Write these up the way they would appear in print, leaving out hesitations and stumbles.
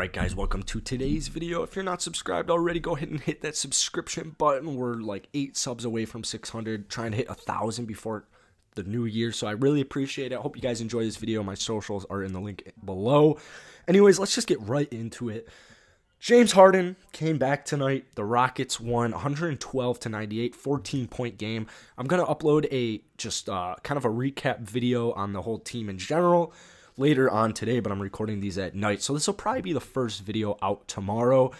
Alright guys, welcome to today's video. If you're not subscribed already, go ahead and hit that subscription button. We're like 8 subs away from 600, trying to hit 1,000 before the new year, so I really appreciate it. I hope you guys enjoy this video. My socials are in the link below. Anyways, let's just get right into it. James Harden came back tonight. The Rockets won 112-98, 14-point game. I'm going to upload a kind of a recap video on the whole team in general later on today, but I'm recording these at night, so this will probably be the first video out tomorrow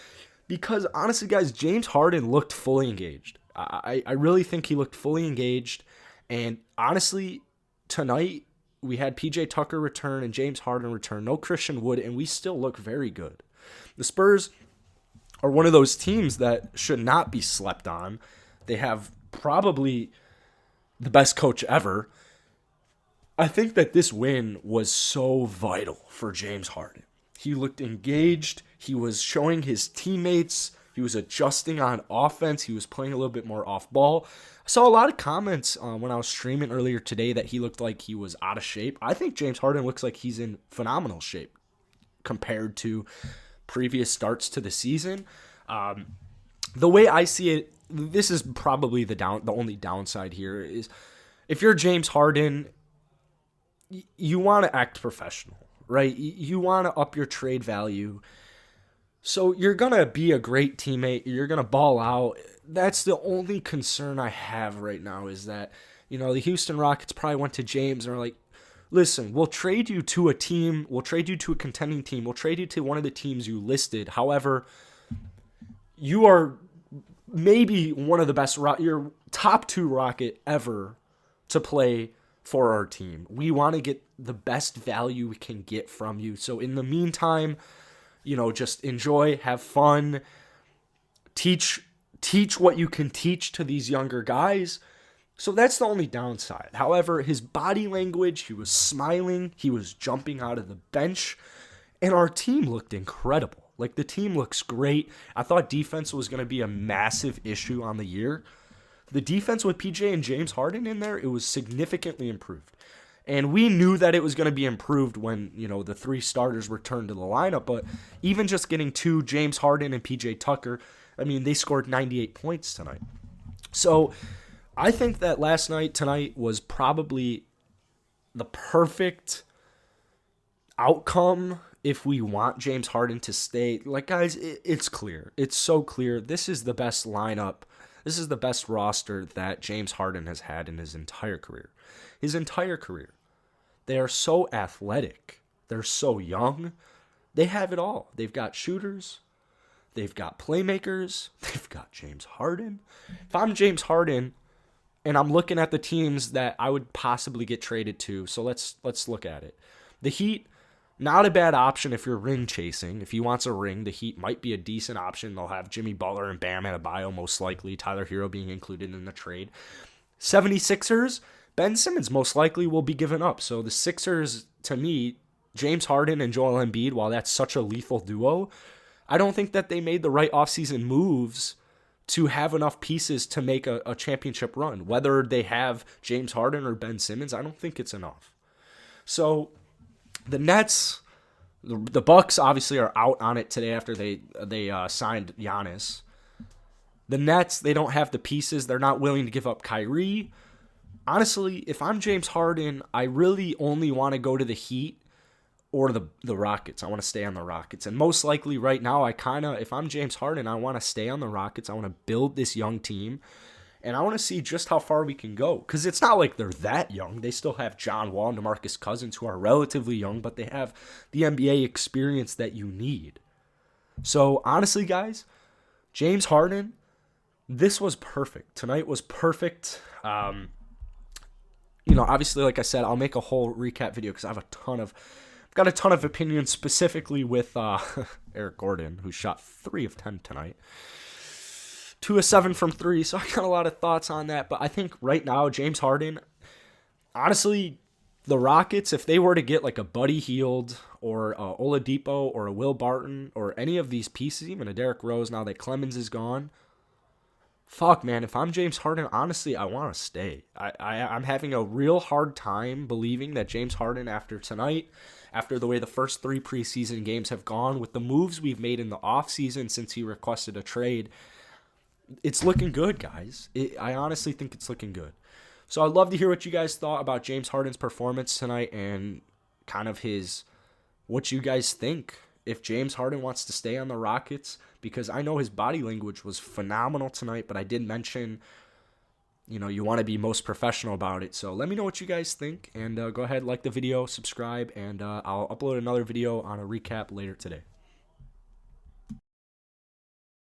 because honestly guys, James Harden looked fully engaged. I really think he looked fully engaged, and honestly tonight we had PJ Tucker return and James Harden return, no Christian Wood, and we still look very good. The Spurs are one of those teams that should not be slept on. They have probably the best coach ever. I think that this win was so vital for James Harden. He looked engaged. He was showing his teammates. He was adjusting on offense. He was playing a little bit more off ball. I saw a lot of comments when I was streaming earlier today that he looked like he was out of shape. I think James Harden looks like he's in phenomenal shape compared to previous starts to the season. The way I see it, this is probably the only downside here is if you're James Harden, you want to act professional, right? You want to up your trade value. So you're going to be a great teammate. You're going to ball out. That's the only concern I have right now is that, the Houston Rockets probably went to James and are like, listen, we'll trade you to a team. We'll trade you to a contending team. We'll trade you to one of the teams you listed. However, you are maybe one of the best, your top 2 Rocket ever to play for our team. We want to get the best value we can get from you. So in the meantime, just enjoy, have fun, teach what you can teach to these younger guys. So that's the only downside. However, his body language, he was smiling, he was jumping out of the bench, and our team looked incredible. Like, the team looks great. I thought defense was going to be a massive issue on the year. The defense with PJ and James Harden in there, it was significantly improved. And we knew that it was going to be improved when, the 3 starters returned to the lineup. But even just getting 2, James Harden and PJ Tucker, they scored 98 points tonight. So I think that tonight was probably the perfect outcome if we want James Harden to stay. Like, guys, it's clear. It's so clear. This is the best lineup. This is the best roster that James Harden has had in his entire career. His entire career. They are so athletic. They're so young. They have it all. They've got shooters. They've got playmakers. They've got James Harden. If I'm James Harden and I'm looking at the teams that I would possibly get traded to, so let's look at it. The Heat, not a bad option if you're ring chasing. If he wants a ring, the Heat might be a decent option. They'll have Jimmy Butler and Bam Adebayo most likely, Tyler Hero being included in the trade. 76ers, Ben Simmons most likely will be given up. So the Sixers, to me, James Harden and Joel Embiid, while that's such a lethal duo, I don't think that they made the right offseason moves to have enough pieces to make a championship run. Whether they have James Harden or Ben Simmons, I don't think it's enough. So the Nets, the Bucks obviously are out on it today after they signed Giannis. The Nets, they don't have the pieces. They're not willing to give up Kyrie. Honestly, if I'm James Harden, I really only want to go to the Heat or the Rockets. I want to stay on the Rockets. And most likely right now, if I'm James Harden, I want to stay on the Rockets. I want to build this young team. And I want to see just how far we can go. Because it's not like they're that young. They still have John Wall and DeMarcus Cousins, who are relatively young, but they have the NBA experience that you need. So, honestly, guys, James Harden, this was perfect. Tonight was perfect. Obviously, like I said, I'll make a whole recap video because I've got a ton of opinions, specifically with Eric Gordon, who shot 3 of 10 tonight. 2 of 7 from 3, so I got a lot of thoughts on that. But I think right now, James Harden, honestly, the Rockets, if they were to get like a Buddy Hield or a Oladipo or a Will Barton or any of these pieces, even a Derrick Rose now that Clemens is gone, fuck, man, if I'm James Harden, honestly, I want to stay. I'm having a real hard time believing that James Harden, after tonight, after the way the first 3 preseason games have gone, with the moves we've made in the offseason since he requested a trade, it's looking good, guys. I honestly think it's looking good. So I'd love to hear what you guys thought about James Harden's performance tonight and kind of what you guys think if James Harden wants to stay on the Rockets, because I know his body language was phenomenal tonight, but I did mention, you want to be most professional about it. So let me know what you guys think, and go ahead, like the video, subscribe, and I'll upload another video on a recap later today.